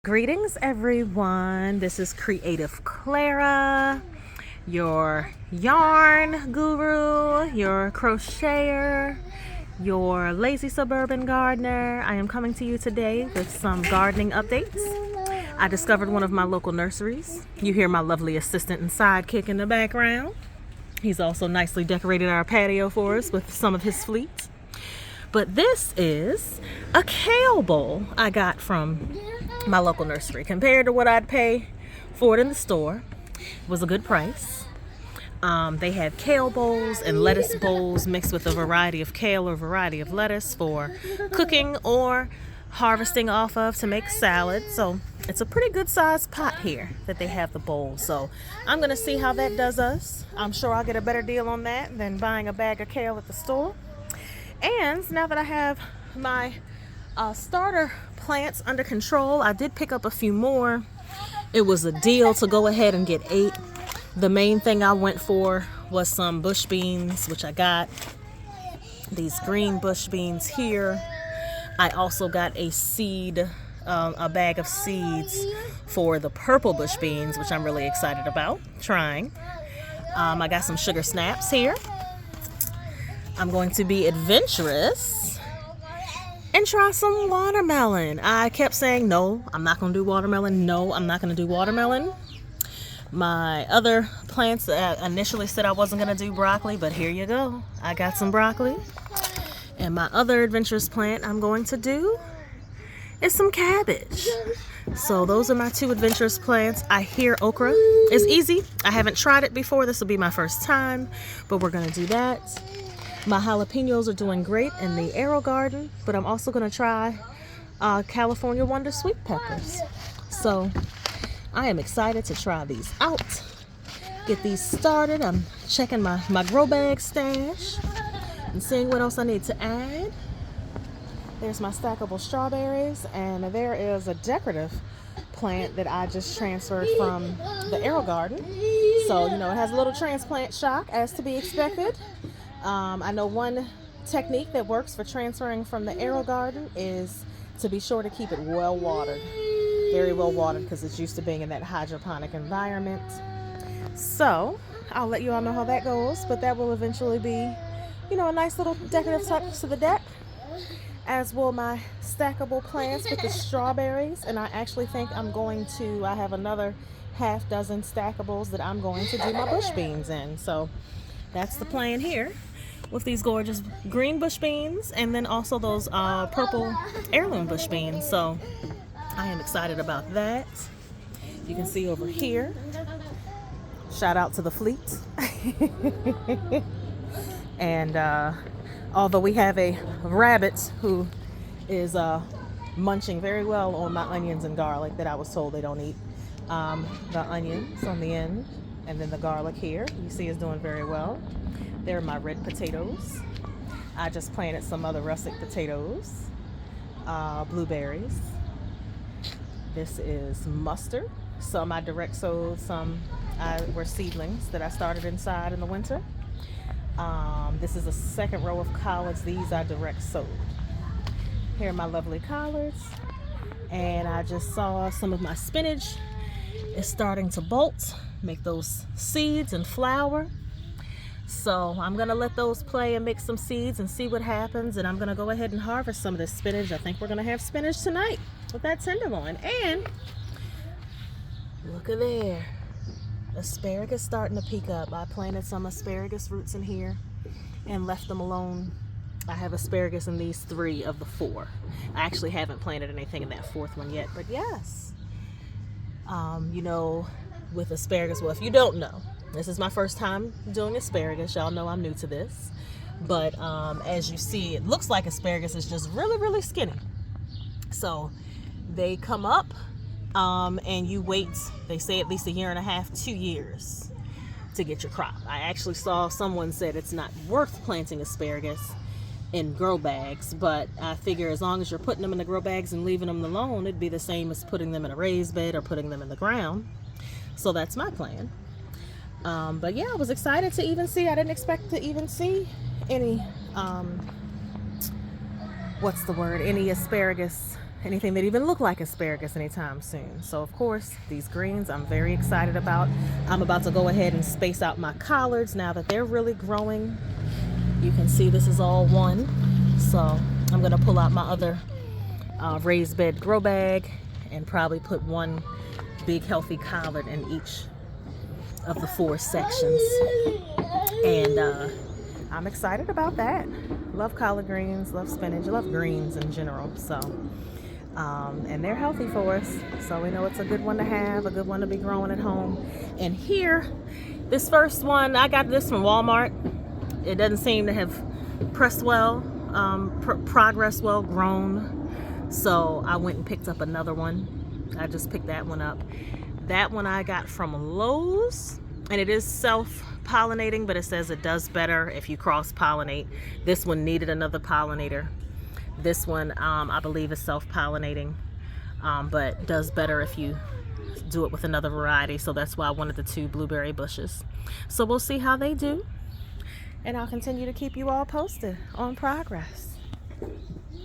Greetings, everyone. This is Creative Clara, your yarn guru, your crocheter, your lazy suburban gardener. I am coming to you today with some gardening updates. I discovered one of my local nurseries. You hear my lovely assistant and sidekick in the background. He's also nicely decorated our patio for us with some of his fleet. But this is a kale bowl I got from my local nursery. Compared to what I'd pay for it in the store, it was a good price. They had kale bowls and lettuce bowls mixed with a variety of kale or variety of lettuce for cooking or harvesting off of to make salad. So it's a pretty good sized pot here that they have the bowl. So I'm gonna see how that does us. I'm sure I'll get a better deal on that than buying a bag of kale at the store. And now that I have my starter plants under control, I did pick up a few more. It was a deal to go ahead and get 8. The main thing I went for was some bush beans, which I got. These green bush beans here. I also got a bag of seeds for the purple bush beans, which I'm really excited about trying. I got some sugar snaps here. I'm going to be adventurous and try some watermelon. I kept saying, no, I'm not going to do watermelon. No, I'm not going to do watermelon. My other plants initially said I wasn't going to do broccoli, but here you go. I got some broccoli. And my other adventurous plant I'm going to do is some cabbage. So those are my 2 adventurous plants. I hear okra is easy. I haven't tried it before. This will be my first time, but we're going to do that. My jalapenos are doing great in the AeroGarden, but I'm also going to try California Wonder sweet peppers. So I am excited to try these out, get these started. I'm checking my grow bag stash and seeing what else I need to add. There's my stackable strawberries, and there is a decorative plant that I just transferred from the AeroGarden. So, it has a little transplant shock as to be expected. I know one technique that works for transferring from the AeroGarden is to be sure to keep it well watered, very well watered, because it's used to being in that hydroponic environment. So I'll let you all know how that goes, but that will eventually be, a nice little decorative touch to the deck, as will my stackable plants with the strawberries. And I actually think I have another half dozen stackables that I'm going to do my bush beans in. So that's the plan here, with these gorgeous green bush beans and then also those purple heirloom bush beans. So I am excited about that. You can see over here, shout out to the fleet. And although we have a rabbit who is munching very well on my onions and garlic that I was told they don't eat, the onions on the end and then the garlic here, you see, is doing very well. There are my red potatoes. I just planted some other russet potatoes, blueberries. This is mustard. Some I direct sowed, some were seedlings that I started inside in the winter. This is a second row of collards. These I direct sowed. Here are my lovely collards. And I just saw some of my spinach is starting to bolt, make those seeds and flower. So I'm going to let those play and make some seeds and see what happens. And I'm going to go ahead and harvest some of this spinach. I think we're going to have spinach tonight with that tenderloin. And look at there. Asparagus starting to peek up. I planted some asparagus roots in here and left them alone. I have asparagus in these 3 of the 4. I actually haven't planted anything in that 4th one yet. But yes, with asparagus, well, if you don't know, this is my first time doing asparagus. Y'all know I'm new to this. But as you see, it looks like asparagus is just really, really skinny. So they come up and you wait, they say at least 1.5 years, 2 years to get your crop. I actually saw someone said it's not worth planting asparagus in grow bags, but I figure as long as you're putting them in the grow bags and leaving them alone, it'd be the same as putting them in a raised bed or putting them in the ground. So that's my plan. But yeah, I was excited to even see, I didn't expect to even see any, any asparagus anything that even look like asparagus anytime soon. So of course, these greens I'm very excited about. I'm about to go ahead and space out my collards now that they're really growing. You can see this is all one. So I'm gonna pull out my other raised bed grow bag and probably put one big healthy collard in each of the 4 sections. And I'm excited about that. Love collard greens, love spinach, love greens in general. So and they're healthy for us, so we know it's a good one to have, a good one to be growing at home. And here, this first one, I got this from Walmart. It doesn't seem to have pressed well, progressed well, grown. So I went and picked up another one. I just picked that one up. That one I got from Lowe's, and it is self-pollinating, but it says it does better if you cross-pollinate. This one needed another pollinator. This one, I believe, is self-pollinating, but does better if you do it with another variety. So that's why I wanted the 2 blueberry bushes. So we'll see how they do, and I'll continue to keep you all posted on progress.